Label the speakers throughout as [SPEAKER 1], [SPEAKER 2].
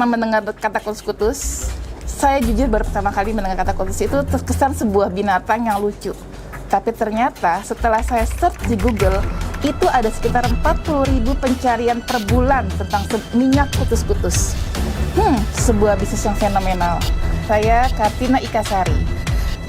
[SPEAKER 1] pernah mendengar kata kutus-kutus? Saya jujur baru pertama kali mendengar kata kutus itu terkesan sebuah binatang yang lucu. Tapi ternyata setelah saya search di Google, itu ada sekitar 40.000 pencarian per bulan tentang minyak kutus-kutus. Sebuah bisnis yang fenomenal. Saya Kartina Ikasari.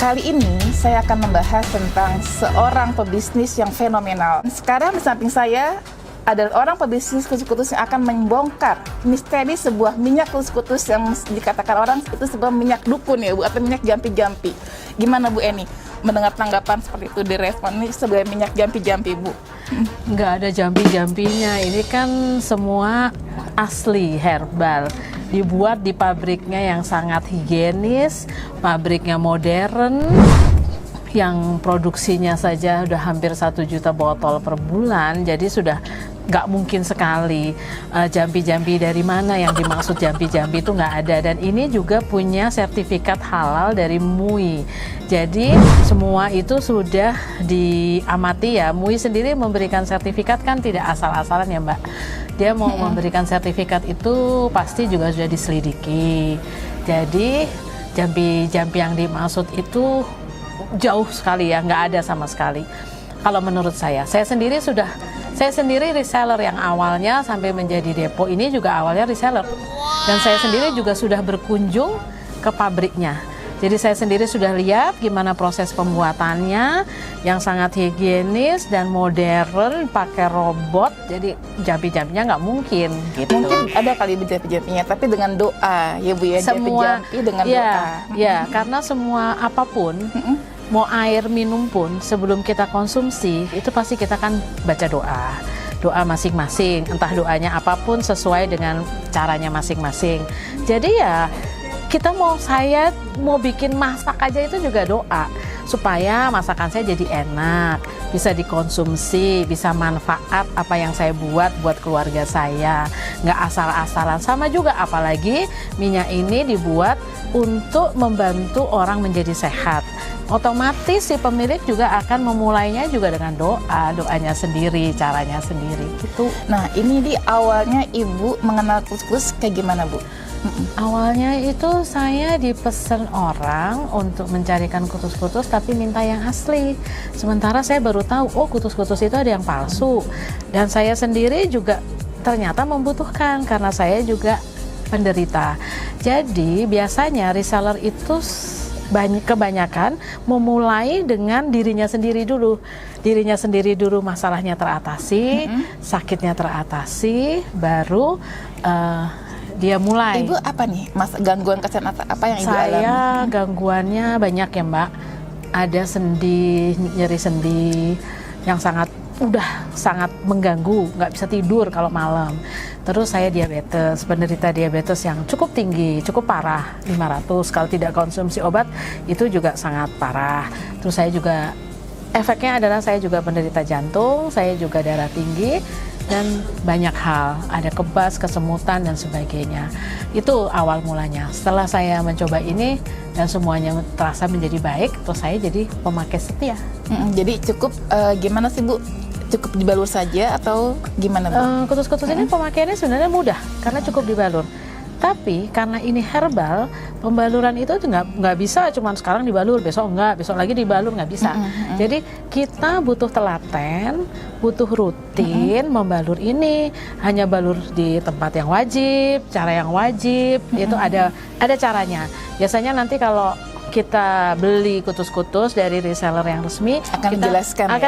[SPEAKER 1] Kali ini saya akan membahas tentang seorang pebisnis yang fenomenal. Sekarang di samping saya adalah orang pebisnis kutus-kutus yang akan membongkar misteri sebuah minyak kutus-kutus yang dikatakan orang itu sebuah minyak dukun ya Bu, atau minyak jampi-jampi. Gimana Bu Eni mendengar tanggapan seperti itu di respon ini sebagai minyak jampi-jampi Bu?
[SPEAKER 2] Nggak ada jampi-jampinya, ini kan semua asli herbal. Dibuat di pabriknya yang sangat higienis, pabriknya modern, yang produksinya saja udah hampir 1 juta botol per bulan, jadi sudah nggak mungkin sekali jampi-jampi dari mana yang dimaksud jampi-jampi itu nggak ada. Dan ini juga punya sertifikat halal dari MUI, jadi semua itu sudah diamati ya. MUI sendiri memberikan sertifikat kan tidak asal-asalan ya Mbak, dia mau memberikan sertifikat itu pasti juga sudah diselidiki. Jadi jampi-jampi yang dimaksud itu jauh sekali ya, nggak ada sama sekali. Kalau menurut saya sendiri reseller yang awalnya sampai menjadi depo ini juga awalnya reseller. Dan saya sendiri juga sudah berkunjung ke pabriknya. Jadi saya sendiri sudah lihat gimana proses pembuatannya yang sangat higienis dan modern, pakai robot. Jadi jampi-jampinya nggak mungkin gitu.
[SPEAKER 1] Mungkin ada kali jampi-jampinya, tapi dengan doa ya Bu ya.
[SPEAKER 2] Semua
[SPEAKER 1] jampi dengan
[SPEAKER 2] ya,
[SPEAKER 1] doa.
[SPEAKER 2] Ya, karena semua apapun, mau air minum pun sebelum kita konsumsi itu pasti kita kan baca doa masing-masing, entah doanya apapun sesuai dengan caranya masing-masing. Jadi ya saya mau bikin masak aja itu juga doa supaya masakan saya jadi enak, bisa dikonsumsi, bisa manfaat apa yang saya buat keluarga saya, nggak asal-asalan. Sama juga apalagi minyak ini dibuat untuk membantu orang menjadi sehat, otomatis si pemilik juga akan memulainya juga dengan doanya sendiri, caranya sendiri gitu.
[SPEAKER 1] Nah ini di awalnya Ibu mengenal kutus-kutus kayak gimana Bu?
[SPEAKER 2] Awalnya itu saya dipesan orang untuk mencarikan kutus-kutus tapi minta yang asli. Sementara saya baru tahu, oh kutus-kutus itu ada yang palsu. Dan saya sendiri juga ternyata membutuhkan karena saya juga penderita. Jadi biasanya reseller itu kebanyakan memulai dengan dirinya sendiri dulu. Dirinya sendiri dulu masalahnya teratasi, sakitnya teratasi, baru dia mulai.
[SPEAKER 1] Ibu apa nih gangguan kesehatan apa yang Ibu alami?
[SPEAKER 2] Saya gangguannya banyak ya Mbak. Ada sendi, nyeri sendi yang sangat mengganggu, nggak bisa tidur kalau malam. Terus saya penderita diabetes yang cukup tinggi, cukup parah, 500 kalau tidak konsumsi obat itu juga sangat parah. Terus saya juga efeknya adalah saya juga penderita jantung, saya juga darah tinggi, dan banyak hal, ada kebas, kesemutan dan sebagainya. Itu awal mulanya. Setelah saya mencoba ini dan semuanya terasa menjadi baik, terus saya jadi pemakai setia.
[SPEAKER 1] Jadi cukup gimana sih Bu? Cukup dibalur saja atau gimana Bu?
[SPEAKER 2] Kutus-kutus ini pemakaiannya sebenarnya mudah karena cukup dibalur. Tapi karena ini herbal, pembaluran itu nggak bisa cuma sekarang dibalur, besok enggak, besok lagi dibalur, nggak bisa. Jadi kita butuh telaten, butuh rutin membalur ini. Hanya balur di tempat yang wajib, cara yang wajib, itu ada caranya. Biasanya nanti kalau kita beli kutus-kutus dari reseller yang resmi,
[SPEAKER 1] akan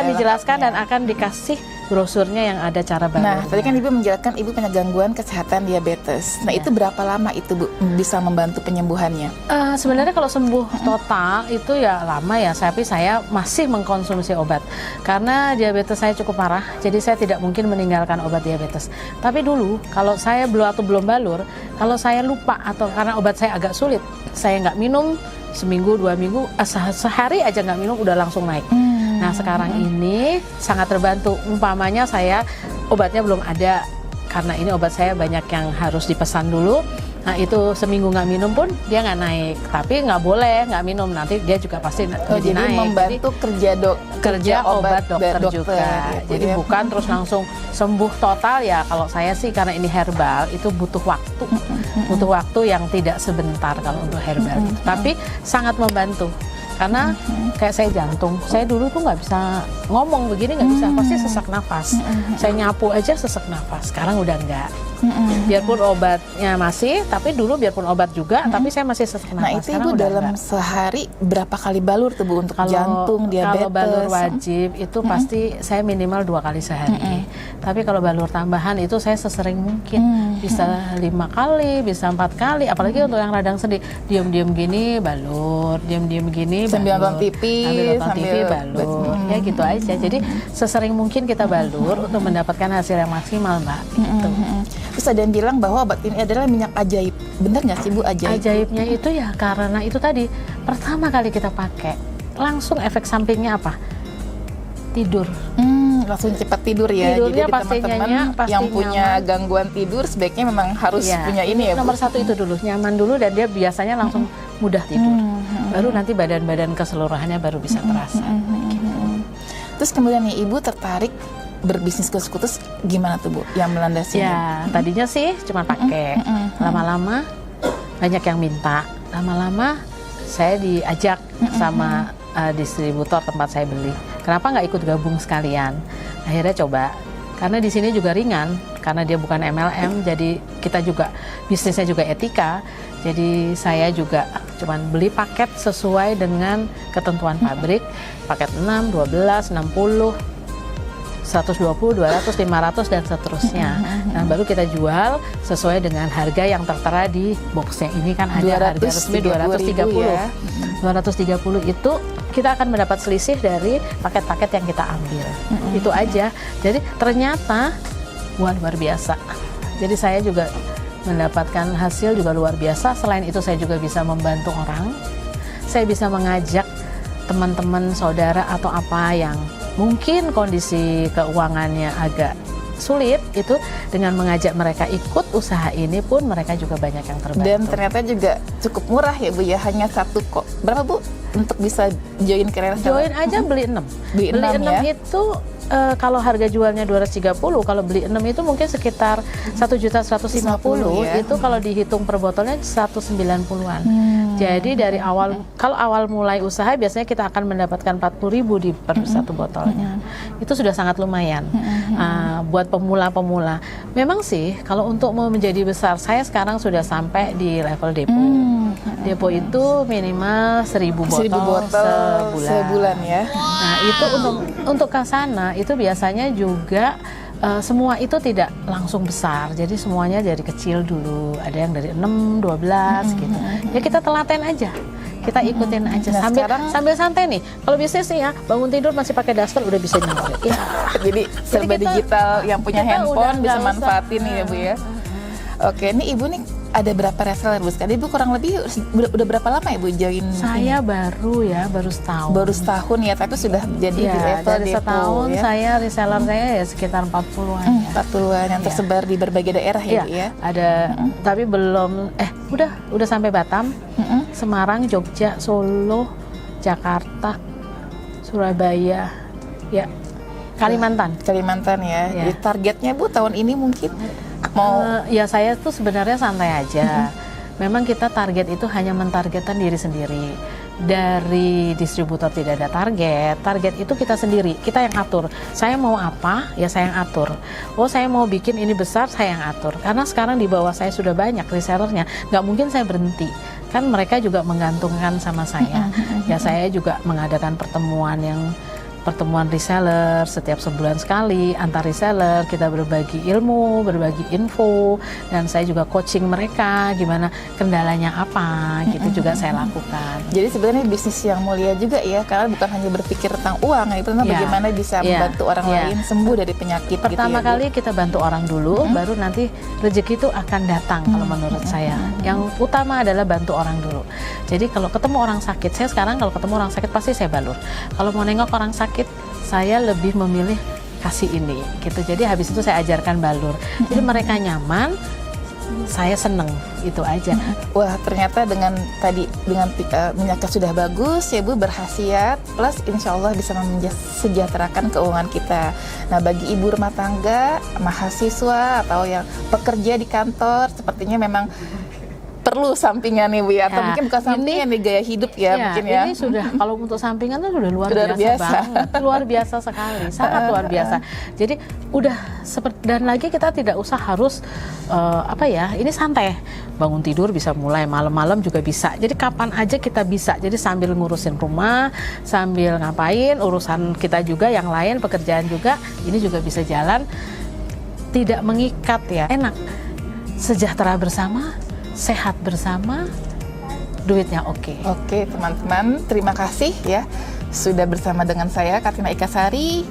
[SPEAKER 2] dijelaskan dan akan dikasih brosurnya yang ada cara balurnya.
[SPEAKER 1] Nah, tadi kan Ibu menjelaskan Ibu punya gangguan kesehatan diabetes. Nah, itu berapa lama itu Bu bisa membantu penyembuhannya?
[SPEAKER 2] Sebenarnya kalau sembuh total itu ya lama ya, tapi saya masih mengkonsumsi obat. Karena diabetes saya cukup parah, jadi saya tidak mungkin meninggalkan obat diabetes. Tapi dulu, kalau saya belum balur, kalau saya lupa atau karena obat saya agak sulit, saya nggak minum seminggu, 2 minggu, sehari aja nggak minum udah langsung naik. Nah sekarang ini sangat terbantu. Umpamanya saya obatnya belum ada, karena ini obat saya banyak yang harus dipesan dulu. Nah itu seminggu nggak minum pun dia nggak naik, tapi nggak boleh nggak minum, nanti dia juga pasti
[SPEAKER 1] jadi
[SPEAKER 2] naik.
[SPEAKER 1] membantu
[SPEAKER 2] Kerja obat dokter juga.
[SPEAKER 1] gitu
[SPEAKER 2] Jadi
[SPEAKER 1] ya.
[SPEAKER 2] bukan terus langsung sembuh total ya. Kalau saya sih karena ini herbal itu butuh waktu, butuh waktu yang tidak sebentar kalau untuk herbal. Tapi sangat membantu. Karena kayak saya jantung, saya dulu tuh nggak bisa ngomong begini, nggak bisa, pasti sesak nafas. Saya nyapu aja sesak nafas, sekarang udah enggak. Biarpun obatnya masih, tapi dulu biarpun obat juga, tapi saya masih sesak nafas.
[SPEAKER 1] Nah itu
[SPEAKER 2] sekarang
[SPEAKER 1] Ibu
[SPEAKER 2] udah
[SPEAKER 1] dalam
[SPEAKER 2] enggak.
[SPEAKER 1] sehari berapa kali balur tuh Bu untuk jantung, diabetes?
[SPEAKER 2] Kalau balur wajib itu pasti saya minimal 2 kali sehari. Tapi kalau balur tambahan itu saya sesering mungkin, bisa 5 kali, bisa 4 kali. Apalagi untuk yang radang sendi, diam-diam gini balur, diam-diam gini
[SPEAKER 1] Sambil
[SPEAKER 2] balur,
[SPEAKER 1] nonton TV,
[SPEAKER 2] sambil nonton TV
[SPEAKER 1] sambil
[SPEAKER 2] balur, ya gitu aja. Jadi sesering mungkin kita balur untuk mendapatkan hasil yang maksimal, Mbak. Gitu.
[SPEAKER 1] Terus ada yang bilang bahwa obat ini adalah minyak ajaib. Benar nggak sih Bu ajaib?
[SPEAKER 2] Ajaibnya itu ya karena itu tadi pertama kali kita pakai langsung efek sampingnya apa? Tidur.
[SPEAKER 1] Langsung cepat tidur ya.
[SPEAKER 2] Tidurnya
[SPEAKER 1] Jadi
[SPEAKER 2] pasti
[SPEAKER 1] teman-teman
[SPEAKER 2] pasti
[SPEAKER 1] yang punya
[SPEAKER 2] nyaman.
[SPEAKER 1] gangguan tidur sebaiknya memang harus
[SPEAKER 2] Iya,
[SPEAKER 1] punya ini ya Bu.
[SPEAKER 2] nomor 1 itu dulu, nyaman dulu, dan dia biasanya langsung mudah tidur. Baru nanti badan-badan keseluruhannya baru bisa terasa.
[SPEAKER 1] Terus kemudian nih Ibu tertarik berbisnis ke skutus gimana tuh Bu? Yang melandasi
[SPEAKER 2] Ya, tadinya sih cuma pakai. Lama-lama banyak yang minta. Lama-lama saya diajak sama distributor tempat saya beli. Kenapa nggak ikut gabung sekalian? Akhirnya coba. Karena di sini juga ringan, karena dia bukan MLM, jadi kita juga bisnisnya juga etika. Jadi saya juga cuman beli paket sesuai dengan ketentuan pabrik, paket 6, 12, 60, 120, 200, 500 dan seterusnya. Nah, baru kita jual sesuai dengan harga yang tertera di boxnya. Ini kan ada harga resmi 230.
[SPEAKER 1] ya.
[SPEAKER 2] 230 itu kita akan mendapat selisih dari paket-paket yang kita ambil. Itu aja. Jadi ternyata luar biasa. Jadi saya juga mendapatkan hasil juga luar biasa. Selain itu saya juga bisa membantu orang. Saya bisa mengajak teman-teman, saudara atau apa yang mungkin kondisi keuangannya agak sulit, itu dengan mengajak mereka ikut usaha ini pun mereka juga banyak yang terbantu.
[SPEAKER 1] Dan ternyata juga cukup murah ya Bu ya, hanya 1 kok. Berapa Bu untuk bisa join ke reseller?
[SPEAKER 2] Join aja beli 6.
[SPEAKER 1] Beli 6 ya?
[SPEAKER 2] Itu kalau harga jualnya 230, kalau beli 6 itu mungkin sekitar 1.150.000
[SPEAKER 1] ya.
[SPEAKER 2] itu kalau dihitung per botolnya 190-an. Jadi dari awal, kalau awal mulai usaha biasanya kita akan mendapatkan 40.000 di per satu botolnya. Itu sudah sangat lumayan buat pemula-pemula. Memang sih kalau untuk mau menjadi besar, saya sekarang sudah sampai di level depo. Depo itu minimal 1.000 botol,
[SPEAKER 1] sebulan ya.
[SPEAKER 2] Nah itu untuk ke sana itu biasanya juga semua itu tidak langsung besar, jadi semuanya dari kecil dulu, ada yang dari 6, 12 gitu. Ya kita telaten aja, kita ikutin aja.
[SPEAKER 1] Nah,
[SPEAKER 2] sambil santai nih. Kalau bisnis nih ya, bangun tidur masih pakai daster udah bisa nyampe. Ya.
[SPEAKER 1] Jadi serba
[SPEAKER 2] kita-
[SPEAKER 1] digital, yang punya
[SPEAKER 2] kita udah
[SPEAKER 1] handphone bisa
[SPEAKER 2] nggak usah.
[SPEAKER 1] manfaatin nih ya Bu ya. Oke, ini Ibu nih ada berapa reseller Bu? Sekarang Ibu kurang lebih udah berapa lama ya Bu join?
[SPEAKER 2] Saya baru setahun.
[SPEAKER 1] Baru setahun ya, tapi sudah jadi di
[SPEAKER 2] Ya,
[SPEAKER 1] level
[SPEAKER 2] dari
[SPEAKER 1] depo
[SPEAKER 2] setahun
[SPEAKER 1] ya.
[SPEAKER 2] saya reseller saya ya sekitar 40-an ya.
[SPEAKER 1] 40-an yang tersebar di berbagai daerah ya Bu ya.
[SPEAKER 2] Ada, tapi belum. Udah sampai Batam, Semarang, Jogja, Solo, Jakarta, Surabaya, ya, Kalimantan.
[SPEAKER 1] Kalimantan ya.
[SPEAKER 2] Ya.
[SPEAKER 1] Jadi targetnya Bu tahun ini mungkin mau
[SPEAKER 2] Ya saya tuh sebenarnya santai aja. Memang kita target itu hanya mentargetkan diri sendiri. Dari distributor tidak ada target. Target itu kita sendiri, kita yang atur. Saya mau apa, ya saya yang atur. Oh saya mau bikin ini besar, saya yang atur. Karena sekarang di bawah saya sudah banyak resellernya, nggak mungkin saya berhenti. Kan mereka juga menggantungkan sama saya. Ya saya juga mengadakan pertemuan reseller setiap sebulan sekali, antar reseller kita berbagi ilmu, berbagi info, dan saya juga coaching mereka gimana kendalanya apa, gitu juga saya lakukan.
[SPEAKER 1] Jadi sebenarnya bisnis yang mulia juga ya, karena bukan hanya berpikir tentang uang, itu tentang
[SPEAKER 2] Ya.
[SPEAKER 1] bagaimana bisa
[SPEAKER 2] Ya.
[SPEAKER 1] membantu orang
[SPEAKER 2] Ya.
[SPEAKER 1] lain sembuh dari penyakit.
[SPEAKER 2] Pertama
[SPEAKER 1] gitu ya, Bu.
[SPEAKER 2] kali kita bantu orang dulu, baru nanti rezeki itu akan datang kalau menurut saya. Yang utama adalah bantu orang dulu. Jadi kalau ketemu orang sakit, saya sekarang kalau ketemu orang sakit pasti saya balur. Kalau mau nengok orang sakit, saya lebih memilih kasih ini gitu. Jadi habis itu saya ajarkan balur. Jadi mereka nyaman, saya seneng, itu aja.
[SPEAKER 1] Wah, ternyata dengan minyaknya sudah bagus ya Bu, berkhasiat, plus insya Allah bisa mensejahterakan keuangan kita. Nah, bagi ibu rumah tangga, mahasiswa atau yang pekerja di kantor, sepertinya memang perlu sampingan nih Bu ya, atau mungkin bukan sampingan nih, gaya hidup ya, mungkin ya.
[SPEAKER 2] Ini sudah, kalau untuk sampingan itu sudah luar
[SPEAKER 1] Luar
[SPEAKER 2] biasa
[SPEAKER 1] biasa.
[SPEAKER 2] banget, luar biasa sekali, sangat luar biasa. Jadi udah seperti, dan lagi kita tidak usah harus ini santai, bangun tidur bisa mulai, malam-malam juga bisa. Jadi kapan aja kita bisa. Jadi sambil ngurusin rumah, sambil ngapain urusan kita juga yang lain, pekerjaan juga, ini juga bisa jalan, tidak mengikat ya, enak, sejahtera bersama. Sehat bersama, duitnya oke.
[SPEAKER 1] Oke teman-teman, terima kasih ya sudah bersama dengan saya Kartina Ikasari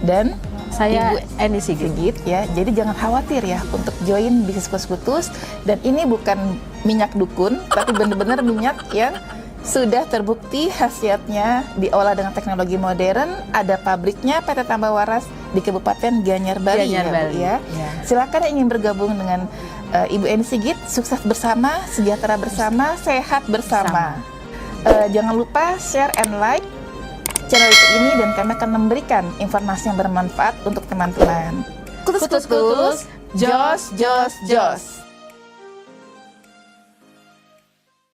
[SPEAKER 1] dan
[SPEAKER 2] saya
[SPEAKER 1] Ibu
[SPEAKER 2] Eni Sigit
[SPEAKER 1] ya. Jadi jangan khawatir ya untuk join bisnis kutus-kutus, dan ini bukan minyak dukun tapi benar-benar minyak yang sudah terbukti khasiatnya, diolah dengan teknologi modern, ada pabriknya PT Tambah Waras di Kabupaten Gianyar Bali,
[SPEAKER 2] Bali.
[SPEAKER 1] Ya. Silakan yang ingin bergabung dengan Ibu Eni Sigit, sukses bersama, sejahtera bersama, sehat bersama. Jangan lupa share and like channel YouTube ini, dan kami akan memberikan informasi yang bermanfaat untuk teman-teman. Kutus-kutus, jos, jos, jos.